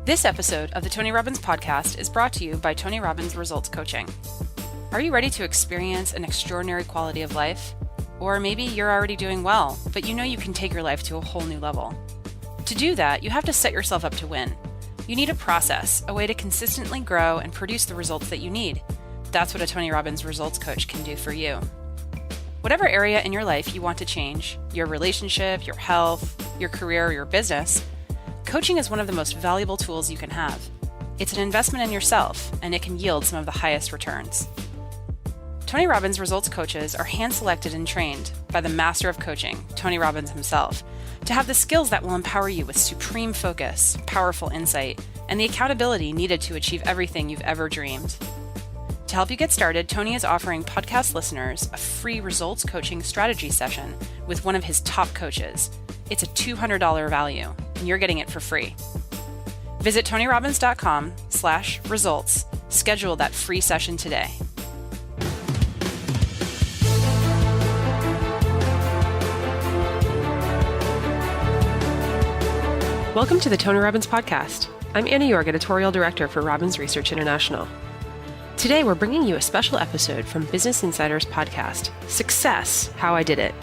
This episode of the Tony Robbins podcast is brought to you by Tony Robbins Results Coaching. Are you ready to experience an extraordinary quality of life? Or maybe you're already doing well, but you know you can take your life to a whole new level. To do that, you have to set yourself up to win. You need a process, a way to consistently grow and produce the results that you need. That's what a Tony Robbins Results Coach can do for you. Whatever area in your life you want to change, your relationship, your health, your career, or your business, coaching is one of the most valuable tools you can have. It's an investment in yourself, and it can yield some of the highest returns. Tony Robbins Results Coaches are hand-selected and trained by the master of coaching, Tony Robbins himself, to have the skills that will empower you with supreme focus, powerful insight, and the accountability needed to achieve everything you've ever dreamed. To help you get started, Tony is offering podcast listeners a free results coaching strategy session with one of his top coaches. It's a $200 value, and you're getting it for free. Visit TonyRobbins.com/results. Schedule that free session today. Welcome to the Tony Robbins podcast. I'm Anna York, Editorial Director for Robbins Research International. Today, we're bringing you a special episode from Business Insider's podcast, Success, How I Did It.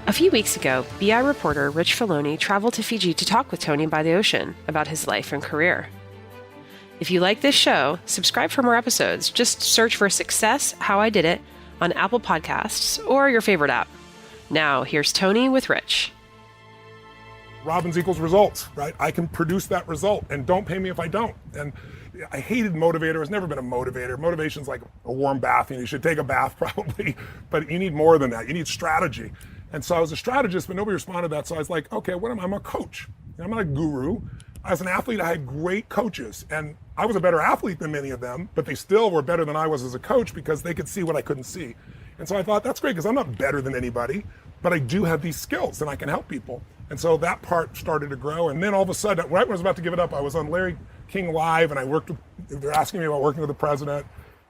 A few weeks ago, BI reporter Rich Filoni traveled to Fiji to talk with Tony by the ocean about his life and career. If you like this show, subscribe for more episodes. Just search for Success, How I Did It on Apple Podcasts or your favorite app. Now, here's Tony with Rich. Robbins equals results, right? I can produce that result, and don't pay me if I don't. And I hated motivator. I've never been a motivator. Motivation's like a warm bath, and you should take a bath probably, but you need more than that. You need strategy. And so I was a strategist, but nobody responded to that. So I was like, okay, what am I? I'm a coach. I'm not a guru. As an athlete, I had great coaches, and I was a better athlete than many of them, but they still were better than I was as a coach because they could see what I couldn't see. And so I thought, that's great, because I'm not better than anybody, but I do have these skills and I can help people. And so that part started to grow. And then all of a sudden, right when I was about to give it up, I was on Larry King Live, and they're asking me about working with the president.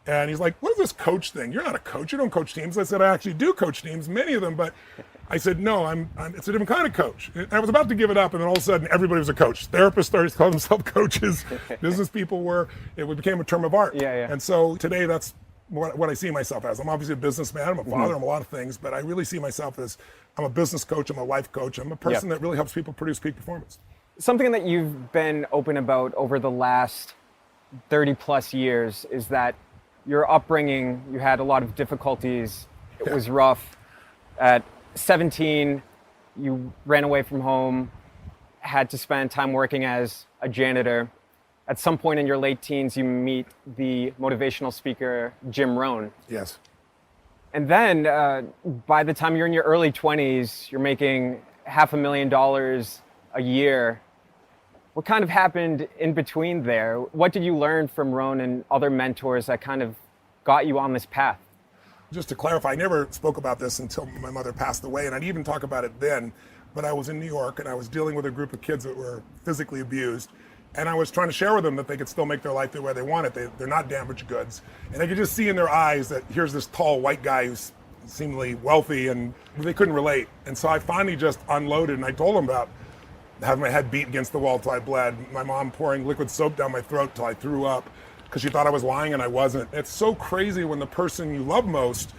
And he's like, what is this coach thing? You're not a coach. You don't coach teams. I said, I actually do coach teams, many of them. But I said, no, it's a different kind of coach. And I was about to give it up, and then all of a sudden, everybody was a coach. Therapists started to call themselves coaches. Business people were. It became a term of art. Yeah. And so today, that's what I see myself as. I'm obviously a businessman. I'm a father. I'm a lot of things. But I really see myself as I'm a business coach. I'm a life coach. I'm a person that really helps people produce peak performance. Something that you've been open about over the last 30 plus years is that your upbringing, you had a lot of difficulties. It was rough. At 17, you ran away from home, had to spend time working as a janitor. At some point in your late teens, you meet the motivational speaker, Jim Rohn. Yes. And then by the time you're in your early 20s, you're making $500,000 a year. What kind of happened in between there? What did you learn from Rohn and other mentors that kind of got you on this path? Just to clarify, I never spoke about this until my mother passed away, and I'd even talk about it then, but I was in New York, and I was dealing with a group of kids that were physically abused, and I was trying to share with them that they could still make their life the way they want it. They're not damaged goods. And I could just see in their eyes that here's this tall white guy who's seemingly wealthy, and they couldn't relate. And so I finally just unloaded, and I told them about having my head beat against the wall till I bled, my mom pouring liquid soap down my throat till I threw up because she thought I was lying and I wasn't. It's so crazy when the person you love most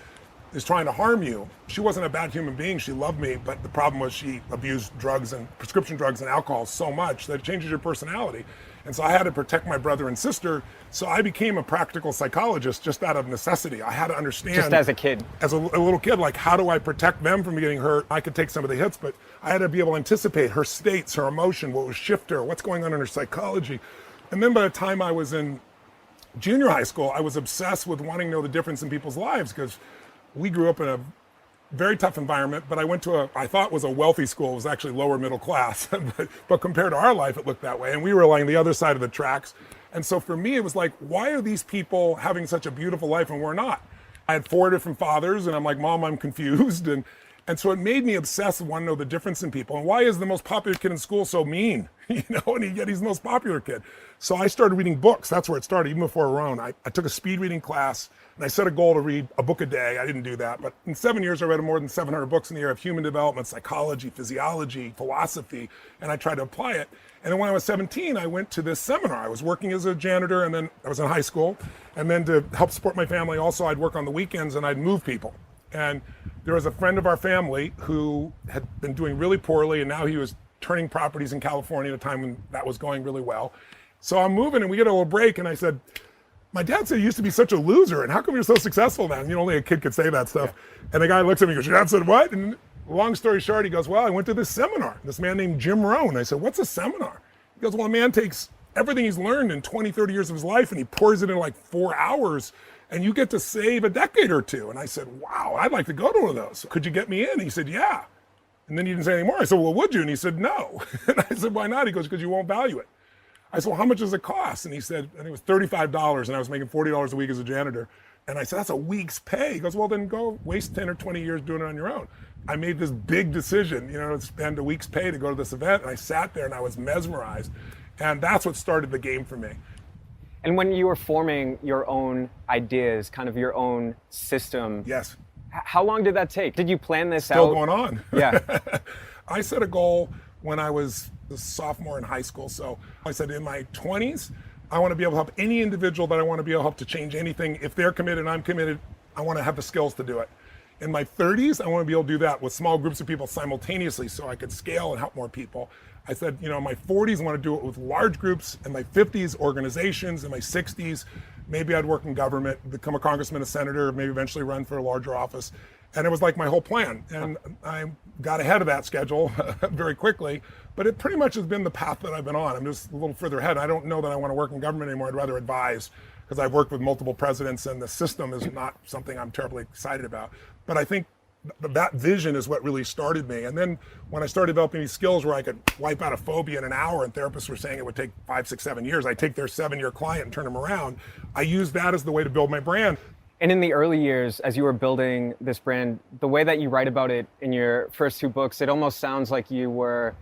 is trying to harm you. She wasn't a bad human being. She loved me, but the problem was she abused drugs and prescription drugs and alcohol so much that it changes your personality. And so I had to protect my brother and sister. So I became a practical psychologist just out of necessity. I had to understand. Just as a kid. As a little kid, like, how do I protect them from getting hurt? I could take some of the hits, but I had to be able to anticipate her states, her emotion, what would shift her, what's going on in her psychology. And then by the time I was in junior high school, I was obsessed with wanting to know the difference in people's lives, because we grew up in a very tough environment, but I went to I thought was a wealthy school. It was actually lower middle class, but compared to our life, it looked that way. And we were along the other side of the tracks. And so for me, it was like, why are these people having such a beautiful life and we're not? I had 4 different fathers, and I'm like, Mom, I'm confused. And And so it made me obsessed and want to know the difference in people. And why is the most popular kid in school so mean? And yet he's the most popular kid. So I started reading books. That's where it started, even before Roan. I took a speed reading class, and I set a goal to read a book a day. I didn't do that, but in 7 years, I read more than 700 books in the area of human development, psychology, physiology, philosophy, and I tried to apply it. And then when I was 17, I went to this seminar. I was working as a janitor, and then I was in high school. And then to help support my family, also, I'd work on the weekends, and I'd move people. And there was a friend of our family who had been doing really poorly, and now he was turning properties in California at a time when that was going really well. So I'm moving, and we get a little break, and I said, my dad said you used to be such a loser, and how come you're so successful now? And only a kid could say that stuff. Yeah. And the guy looks at me and goes, your dad said what? And long story short, he goes, well, I went to this seminar, this man named Jim Rohn. I said, what's a seminar? He goes, well, a man takes everything he's learned in 20, 30 years of his life, and he pours it in like 4 hours, and you get to save a decade or two. And I said, wow, I'd like to go to one of those. Could you get me in? He said, yeah. And then he didn't say any more. I said, well, would you? And he said, no. And I said, why not? He goes, because you won't value it. I said, well, how much does it cost? And he said, and it was $35, and I was making $40 a week as a janitor. And I said, that's a week's pay. He goes, well, then go waste 10 or 20 years doing it on your own. I made this big decision, to spend a week's pay to go to this event. And I sat there and I was mesmerized. And that's what started the game for me. And when you were forming your own ideas, kind of your own system. Yes. How long did that take? Did you plan this Still out? Going on. Yeah. I set a goal when I was a sophomore in high school. So I said in my 20s, I want to be able to help any individual that I want to be able to help to change anything. If they're committed and I'm committed, I want to have the skills to do it. In my 30s, I want to be able to do that with small groups of people simultaneously so I could scale and help more people. I said, in my 40s, I want to do it with large groups. In my 50s, organizations. In my 60s, maybe I'd work in government, become a congressman, a senator, maybe eventually run for a larger office. And it was like my whole plan. And I got ahead of that schedule very quickly, but it pretty much has been the path that I've been on. I'm just a little further ahead. I don't know that I want to work in government anymore. I'd rather advise, because I've worked with multiple presidents and the system is not something I'm terribly excited about. But I think that vision is what really started me. And then when I started developing these skills where I could wipe out a phobia in an hour, and therapists were saying it would take 5, 6, 7 years, I take their 7-year client and turn them around. I used that as the way to build my brand. And in the early years, as you were building this brand, the way that you write about it in your first 2 books, it almost sounds like you were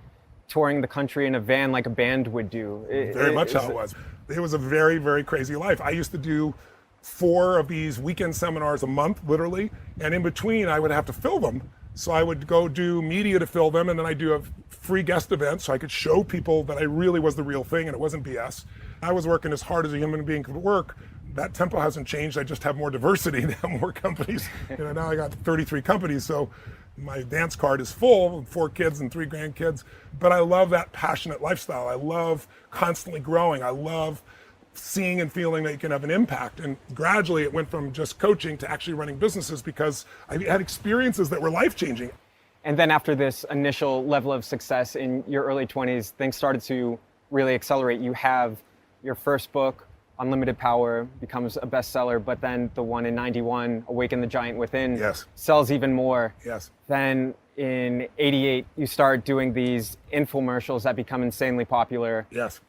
touring the country in a van like a band would do. Very much how it was. It was a very, very crazy life. I used to do 4 of these weekend seminars a month, literally, and in between I would have to fill them. So I would go do media to fill them, and then I do a free guest event so I could show people that I really was the real thing and it wasn't BS. I was working as hard as a human being could work. That tempo hasn't changed. I just have more diversity now, more companies. Now I got 33 companies, so my dance card is full, 4 kids and 3 grandkids. But I love that passionate lifestyle. I love constantly growing. I love seeing and feeling that you can have an impact. And gradually it went from just coaching to actually running businesses because I had experiences that were life-changing. And then after this initial level of success in your early 20s, things started to really accelerate. You have your first book, Unlimited Power, becomes a bestseller, but then the one in 91, Awaken the Giant Within, yes, sells even more. Yes. Then in 88, you start doing these infomercials that become insanely popular. Yes.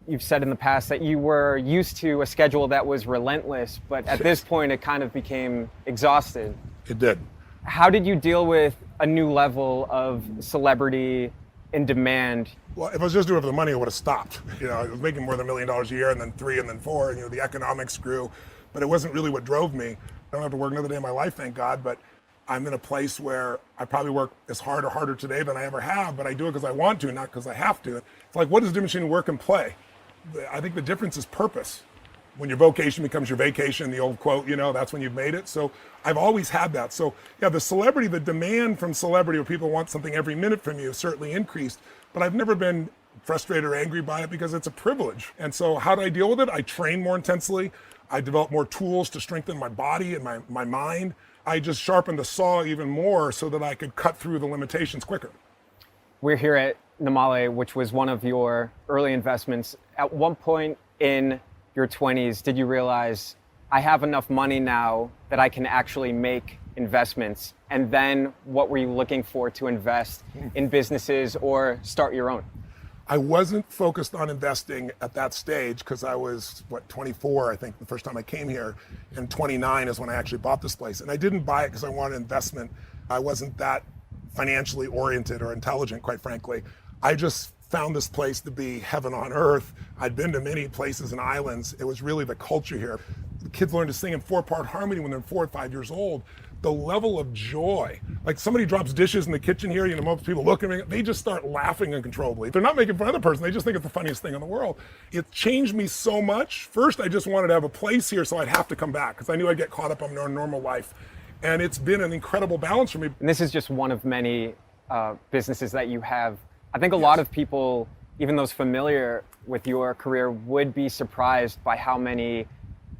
You've said in the past that you were used to a schedule that was relentless, but at this point it kind of became exhausted. It did. How did you deal with a new level of celebrity and demand? Well, if I was just doing it for the money, I would have stopped. I was making more than $1 million a year, and then 3, and then 4, and the economics grew, but it wasn't really what drove me. I don't have to work another day in my life, thank God, but I'm in a place where I probably work as hard or harder today than I ever have, but I do it because I want to, not because I have to. It's like, what is the difference between work and play? I think the difference is purpose. When your vocation becomes your vacation, the old quote, that's when you've made it. So I've always had that. So yeah, the demand from celebrity where people want something every minute from you certainly increased, but I've never been frustrated or angry by it because it's a privilege. And so how do I deal with it? I train more intensely. I develop more tools to strengthen my body and my mind. I just sharpened the saw even more so that I could cut through the limitations quicker. We're here at Namale, which was one of your early investments. At one point in your 20s, did you realize I have enough money now that I can actually make investments? And then what were you looking for to invest in businesses or start your own? I wasn't focused on investing at that stage because I was, 24, I think, the first time I came here, and 29 is when I actually bought this place. And I didn't buy it because I wanted investment. I wasn't that financially oriented or intelligent, quite frankly. I just found this place to be heaven on earth. I'd been to many places and islands. It was really the culture here. The kids learn to sing in 4-part harmony when they're 4 or 5 years old. The level of joy, like somebody drops dishes in the kitchen here, most people look at me, they just start laughing uncontrollably. They're not making fun of the person, they just think it's the funniest thing in the world. It changed me so much. First, I just wanted to have a place here so I'd have to come back because I knew I'd get caught up on our normal life. And it's been an incredible balance for me. And this is just one of many businesses that you have. I think a lot of people, even those familiar with your career, would be surprised by how many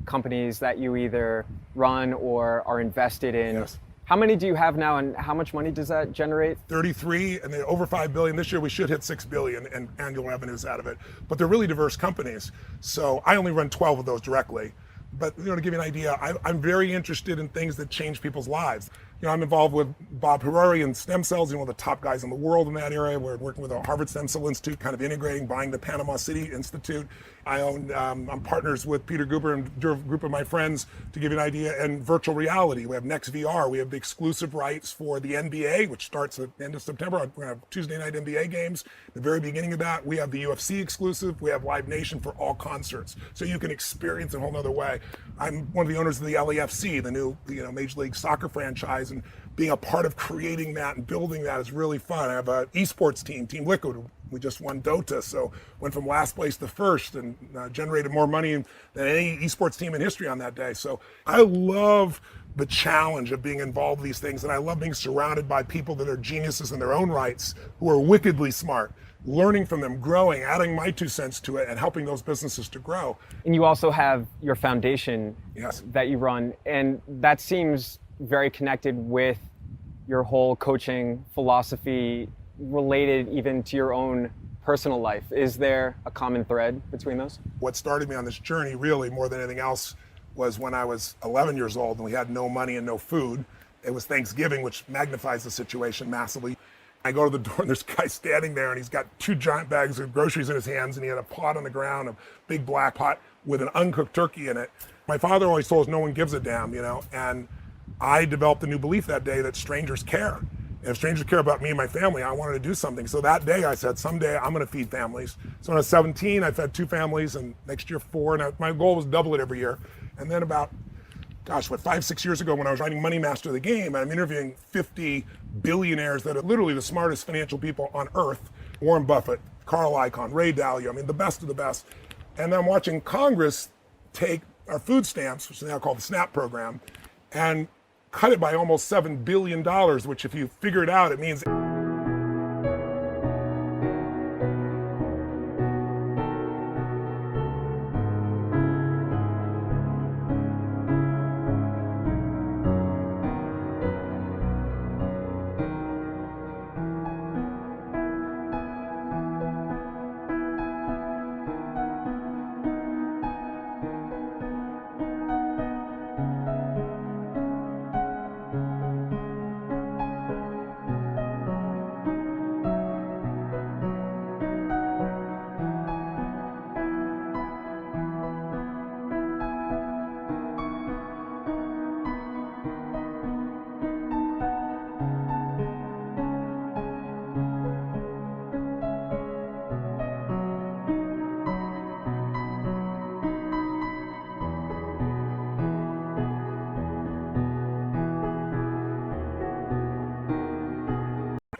companies that you either run or are invested in. Yes. How many do you have now, and how much money does that generate? 33, and then over 5 billion. This year we should hit 6 billion in annual revenues out of it. But they're really diverse companies. So I only run 12 of those directly. But to give you an idea, I'm very interested in things that change people's lives. I'm involved with Bob Harari and stem cells, one of the top guys in the world in that area. We're working with the Harvard Stem Cell Institute, kind of integrating, buying the Panama City Institute. I'm partners with Peter Guber and a group of my friends, to give you an idea, and virtual reality. We have Next VR. We have the exclusive rights for the NBA, which starts at the end of September. We're going to have Tuesday night NBA games. The very beginning of that, we have the UFC exclusive. We have Live Nation for all concerts. So you can experience it a whole nother way. I'm one of the owners of the LAFC, the new Major League Soccer franchise, and being a part of creating that and building that is really fun. I have an esports team, Team Liquid. We just won Dota, so went from last place to first and generated more money than any esports team in history on that day. So I love the challenge of being involved in these things, and I love being surrounded by people that are geniuses in their own rights, who are wickedly smart, learning from them, growing, adding my 2 cents to it, and helping those businesses to grow. And you also have your foundation that you run, and that seems very connected with your whole coaching philosophy, related even to your own personal life. Is there a common thread between those? What started me on this journey, really, more than anything else, was when I was 11 years old and we had no money and no food. It was Thanksgiving, which magnifies the situation massively. I go to the door and there's a guy standing there and he's got 2 giant bags of groceries in his hands, and he had a pot on the ground, a big black pot with an uncooked turkey in it. My father always told us no one gives a damn, and I developed a new belief that day that strangers care. And if strangers care about me and my family, I wanted to do something. So that day I said, someday I'm going to feed families. So when I was 17, I fed 2 families, and next year 4. And my goal was double it every year. And then about, 5-6 years ago, when I was writing Money Master the Game, I'm interviewing 50 billionaires that are literally the smartest financial people on earth. Warren Buffett, Carl Icahn, Ray Dalio, the best of the best. And I'm watching Congress take our food stamps, which is now called the SNAP program, and cut it by almost $7 billion, which if you figure it out, it means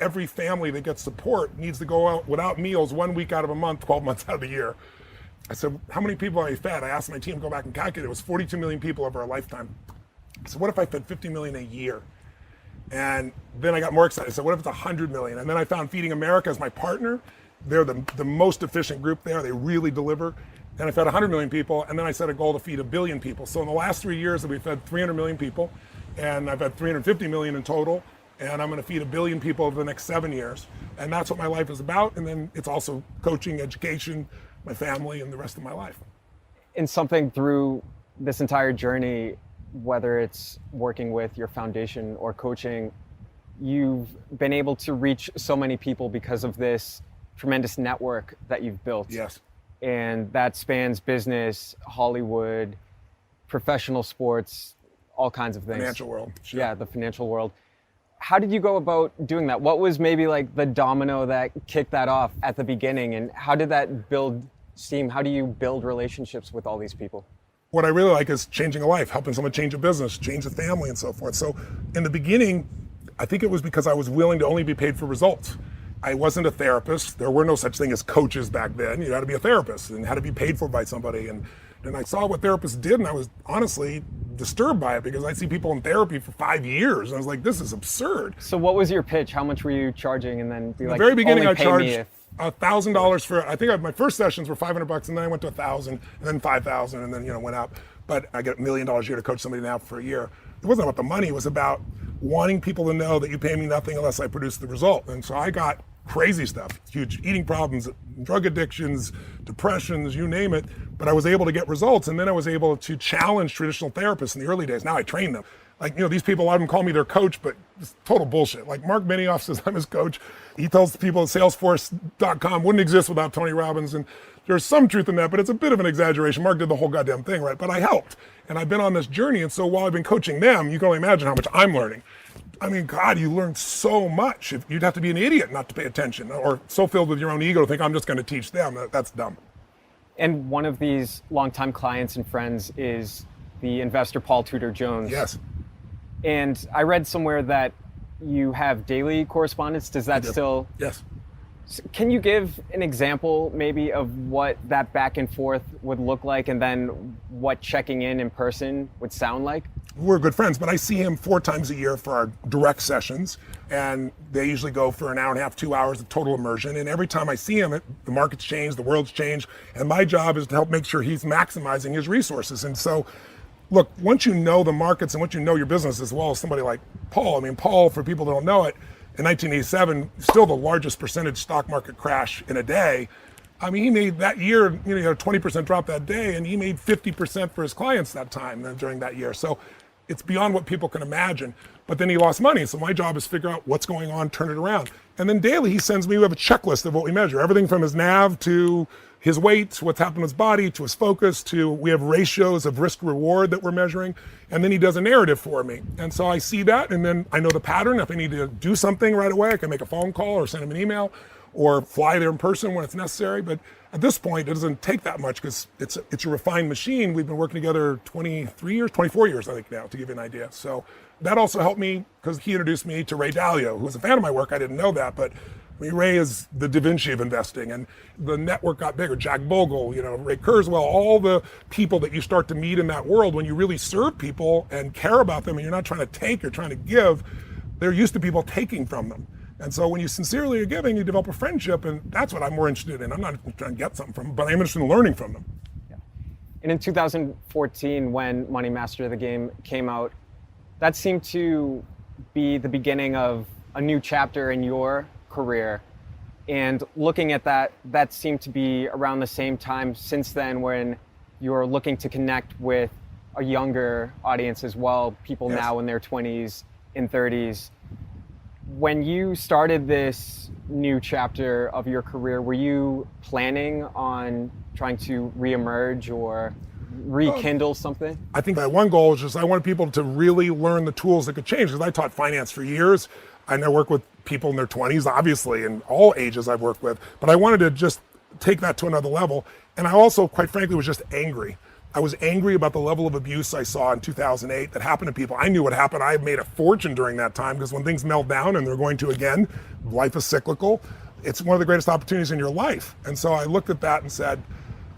every family that gets support needs to go out without meals 1 week out of a month, 12 months out of the year. I said, how many people have I fed? I asked my team to go back and calculate. It was 42 million people over a lifetime. I said, what if I fed 50 million a year? And then I got more excited. I said, what if it's 100 million? And then I found Feeding America as my partner. They're the most efficient group there. They really deliver. Then I fed 100 million people, and then I set a goal to feed 1 billion people. So in the last 3 years, we fed 300 million people, and I've had 350 million in total. And I'm going to feed 1 billion people over the next 7 years. And that's what my life is about. And then it's also coaching, education, my family, and the rest of my life. And something through this entire journey, whether it's working with your foundation or coaching, you've been able to reach so many people because of this tremendous network that you've built. Yes. And that spans business, Hollywood, professional sports, all kinds of things. Financial world. Sure. Yeah, the financial world. how did you go about doing that? What was maybe like the domino that kicked that off at the beginning, and how did that build steam? How do you build relationships with all these people? What I really like is changing a life, helping someone change a business, change a family, and so forth. So in the beginning, I think it was because I was willing to only be paid for results. I wasn't a therapist. There were no such thing as coaches back then. You had to be a therapist and had to be paid for by somebody. And I saw what therapists did, and I was honestly disturbed by it, because I'd see people in therapy for 5 years, and I was like, this is absurd. So what was your pitch? How much were you charging? And then be like, in the very beginning, only I pay me charged if... $1,000 for, I think my first sessions were $500, and then I went to 1,000, and then 5,000, and then went up. But I get $1 million a year to coach somebody now for a year. It wasn't about the money. It was about wanting people to know that you pay me nothing unless I produce the result. And so I got crazy stuff, huge eating problems, drug addictions, depressions, you name it. But I was able to get results, and then I was able to challenge traditional therapists in the early days. Now I train them. Like, these people, a lot of them call me their coach, but it's total bullshit. Like, Mark Benioff says I'm his coach. He tells the people that Salesforce.com wouldn't exist without Tony Robbins, and there's some truth in that, but it's a bit of an exaggeration. Mark did the whole goddamn thing, right? But I helped, and I've been on this journey, and so while I've been coaching them, you can only imagine how much I'm learning. I mean, God, you learn so much. You'd have to be an idiot not to pay attention, or so filled with your own ego to think I'm just going to teach them. That's dumb. And one of these longtime clients and friends is the investor Paul Tudor Jones. Yes. And I read somewhere that you have daily correspondence. Does that still? Yes. Can you give an example maybe of what that back and forth would look like, and then what checking in person would sound like? We're good friends, but I see him 4 times a year for our direct sessions, and they usually go for an hour and a half, 2 hours of total immersion. And every time I see him, the market's changed, the world's changed, and my job is to help make sure he's maximizing his resources. And so, look, once you know the markets and once you know your business as well as somebody like Paul, I mean, Paul, for people that don't know it, in 1987, still the largest percentage stock market crash in a day. I mean, he made that year, he had a 20% drop that day, and he made 50% for his clients that time during that year. So it's beyond what people can imagine. But then he lost money. So my job is to figure out what's going on, turn it around. And then daily he sends me, we have a checklist of what we measure, everything from his NAV to his weight, what's happened to his body, to his focus, to we have ratios of risk reward that we're measuring. And then he does a narrative for me. And so I see that, and then I know the pattern. If I need to do something right away, I can make a phone call or send him an email or fly there in person when it's necessary. But at this point, it doesn't take that much because it's a refined machine. We've been working together 24 years, I think now, to give you an idea. So that also helped me because he introduced me to Ray Dalio, who was a fan of my work. I didn't know that, but I mean, Ray is the Da Vinci of investing, and the network got bigger. Jack Bogle, Ray Kurzweil, all the people that you start to meet in that world when you really serve people and care about them and you're not trying to take, you're trying to give, they're used to people taking from them. And so when you sincerely are giving, you develop a friendship, and that's what I'm more interested in. I'm not trying to get something from them, but I'm interested in learning from them. Yeah. And in 2014, when Money Master the Game came out, that seemed to be the beginning of a new chapter in your career. And looking at that seemed to be around the same time since then, when you're looking to connect with a younger audience as well, people Yes. now in their 20s and 30s. When you started this new chapter of your career, were you planning on trying to reemerge or rekindle something? I think that one goal is just I wanted people to really learn the tools that could change, because I taught finance for years. I now work with people in their 20s, obviously, in all ages I've worked with, but I wanted to just take that to another level. And I also, quite frankly, was just angry. I was angry about the level of abuse I saw in 2008 that happened to people. I knew what happened. I made a fortune during that time, because when things melt down, and they're going to again, life is cyclical, it's one of the greatest opportunities in your life. And so I looked at that and said,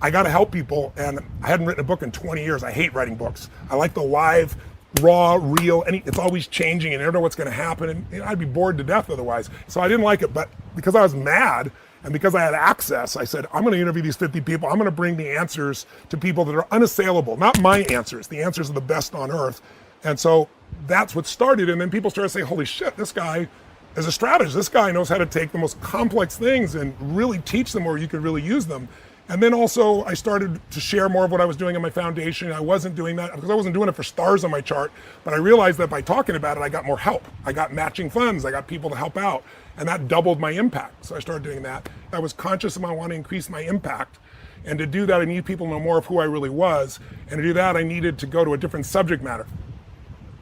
I got to help people. And I hadn't written a book in 20 years. I hate writing books. I like the live, raw, real, it's always changing and you never know what's going to happen. And I'd be bored to death otherwise. So I didn't like it. But because I was mad and because I had access, I said, I'm going to interview these 50 people. I'm going to bring the answers to people that are unassailable, not my answers. The answers are the best on earth. And so that's what started. And then people started saying, holy shit, this guy is a strategist. This guy knows how to take the most complex things and really teach them where you can really use them. And then also I started to share more of what I was doing in my foundation. I wasn't doing that because I wasn't doing it for stars on my chart, but I realized that by talking about it, I got more help. I got matching funds. I got people to help out, and that doubled my impact. So I started doing that. I was conscious about wanting to increase my impact. And to do that, I needed people to know more of who I really was. And to do that, I needed to go to a different subject matter.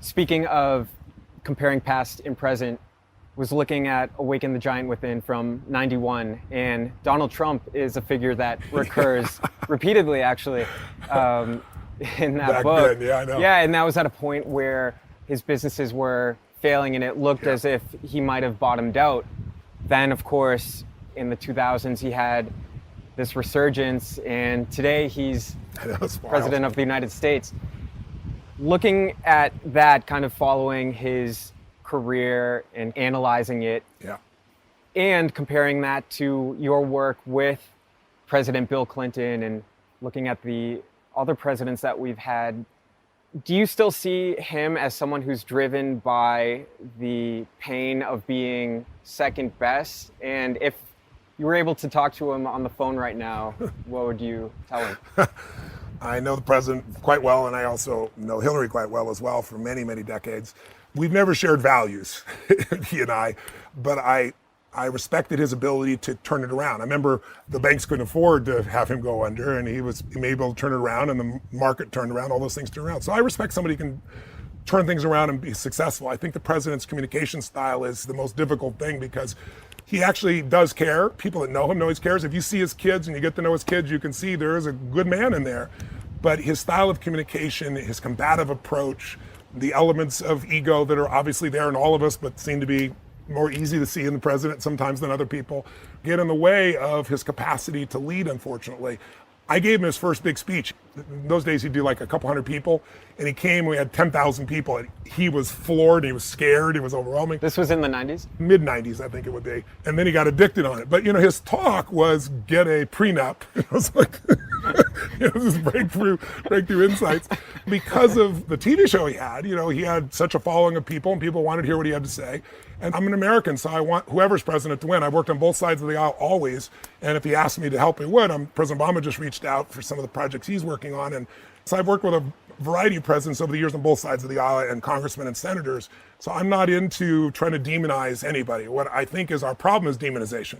Speaking of comparing past and present, was looking at Awaken the Giant Within from '91, and Donald Trump is a figure that recurs repeatedly, actually, in that Back book. then, yeah, I know. Yeah, and that was at a point where his businesses were failing, and it looked as if he might have bottomed out. Then, of course, in the 2000s, he had this resurgence, and today he's president of the United States. Looking at that, kind of following his career and analyzing it, and comparing that to your work with President Bill Clinton and looking at the other presidents that we've had, do you still see him as someone who's driven by the pain of being second best? And if you were able to talk to him on the phone right now, what would you tell him? I know the president quite well, and I also know Hillary quite well as well for many, many decades. We've never shared values, he and I, but I respected his ability to turn it around. I remember the banks couldn't afford to have him go under, and he was able to turn it around, and the market turned around, all those things turned around. So I respect somebody who can turn things around and be successful. I think the president's communication style is the most difficult thing because he actually does care. People that know him know he cares. If you see his kids and you get to know his kids, you can see there is a good man in there. But his style of communication, his combative approach, the elements of ego that are obviously there in all of us, but seem to be more easy to see in the president sometimes than other people, get in the way of his capacity to lead, unfortunately. I gave him his first big speech. In those days, he'd do like a couple hundred people, and he came, we had 10,000 people, and he was floored, he was scared, it was overwhelming. This was in the 90s? Mid-90s, I think it would be. And then he got addicted on it. But, his talk was get a prenup. It was like, it was this breakthrough insights. Because of the TV show he had such a following of people, and people wanted to hear what he had to say. And I'm an American, so I want whoever's president to win. I've worked on both sides of the aisle always, and if he asked me to help, he would. President Obama just reached out for some of the projects he's working on, and so I've worked with a variety of presidents over the years on both sides of the aisle, and congressmen and senators. So I'm not into trying to demonize anybody. What I think is our problem is demonization.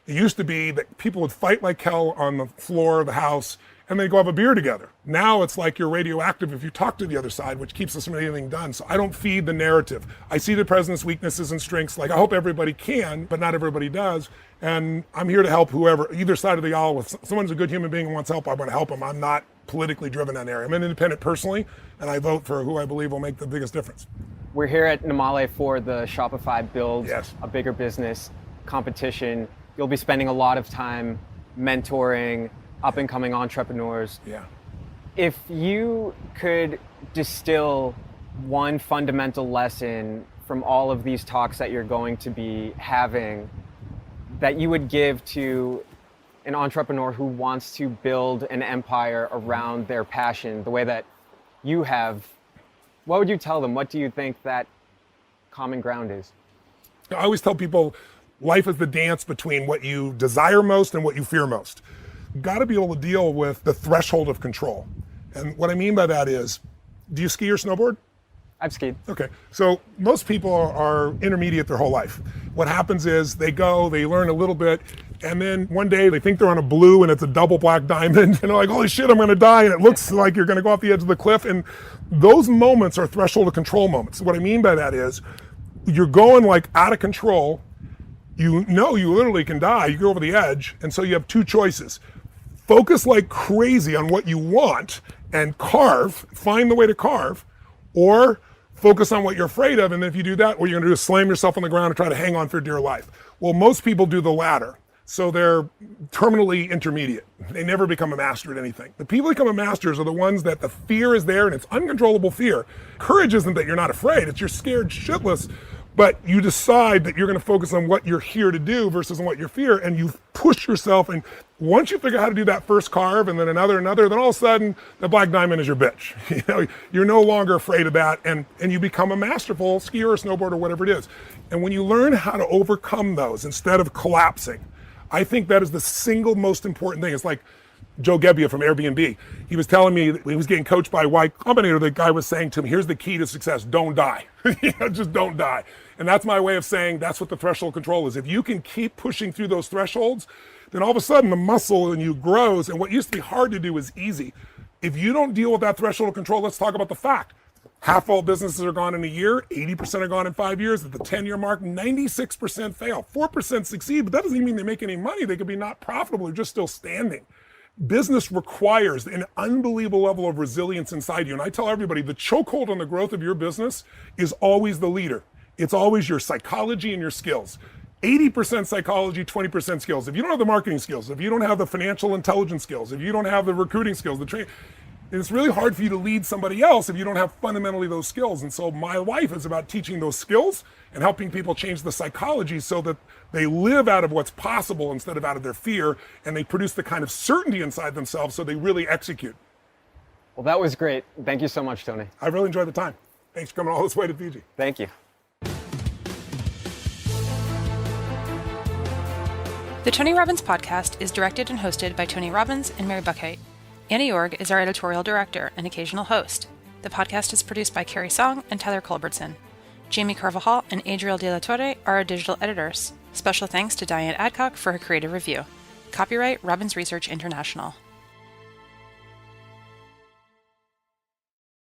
It used to be that people would fight like hell on the floor of the House, and they'd go have a beer together. Now it's like you're radioactive if you talk to the other side, which keeps us from anything done. So I don't feed the narrative. I see the president's weaknesses and strengths. Like I hope everybody can, but not everybody does. And I'm here to help whoever, either side of the aisle. If someone's a good human being and wants help, I want to help them. I'm not politically driven in that area. I'm an independent personally, and I vote for who I believe will make the biggest difference. We're here at Namale for the Shopify Build Yes. a Bigger Business competition. You'll be spending a lot of time mentoring up-and-coming entrepreneurs. Yeah. If you could distill one fundamental lesson from all of these talks that you're going to be having that you would give to an entrepreneur who wants to build an empire around their passion, the way that you have, what would you tell them? What do you think that common ground is? I always tell people life is the dance between what you desire most and what you fear most. You've got to be able to deal with the threshold of control. And what I mean by that is, do you ski or snowboard? I've skied. Okay, so most people are intermediate their whole life. What happens is they learn a little bit, and then one day they think they're on a blue and it's a double black diamond, and they're like, holy shit, I'm gonna die, and it looks like you're gonna go off the edge of the cliff, and those moments are threshold of control moments. What I mean by that is, you're going like out of control, you literally can die, you go over the edge, and so you have two choices. Focus like crazy on what you want and find the way to carve, or focus on what you're afraid of, and then if you do that, what you're gonna do is slam yourself on the ground and try to hang on for dear life. Well, most people do the latter, so they're terminally intermediate. They never become a master at anything. The people who become a masters are the ones that the fear is there, and it's uncontrollable fear. Courage isn't that you're not afraid, it's you're scared shitless, but you decide that you're gonna focus on what you're here to do versus on what you fear, and you push yourself, and once you figure out how to do that first carve, and then another, then all of a sudden, the black diamond is your bitch. You're no longer afraid of that, and you become a masterful skier or snowboarder or whatever it is. And when you learn how to overcome those instead of collapsing, I think that is the single most important thing. It's like Joe Gebbia from Airbnb. He was telling me that he was getting coached by Y Combinator. The guy was saying to him, here's the key to success, don't die. Just don't die. And that's my way of saying that's what the threshold control is. If you can keep pushing through those thresholds, then all of a sudden the muscle in you grows, and what used to be hard to do is easy. If you don't deal with that threshold of control, let's talk about the fact. Half all businesses are gone in a year, 80% are gone in 5 years. At the 10-year mark, 96% fail. 4% succeed, but that doesn't even mean they make any money. They could be not profitable or just still standing. Business requires an unbelievable level of resilience inside you. And I tell everybody, the chokehold on the growth of your business is always the leader. It's always your psychology and your skills. 80% psychology, 20% skills. If you don't have the marketing skills, if you don't have the financial intelligence skills, if you don't have the recruiting skills, the training, it's really hard for you to lead somebody else if you don't have fundamentally those skills. And so my life is about teaching those skills and helping people change the psychology so that they live out of what's possible instead of out of their fear, and they produce the kind of certainty inside themselves so they really execute. Well, that was great. Thank you so much, Tony. I really enjoyed the time. Thanks for coming all this way to Fiji. Thank you. The Tony Robbins podcast is directed and hosted by Tony Robbins and Mary Buckheit. Annie Org is our editorial director and occasional host. The podcast is produced by Carrie Song and Tyler Culbertson. Jamie Carvajal and Adriel De La Torre are our digital editors. Special thanks to Diane Adcock for her creative review. Copyright Robbins Research International.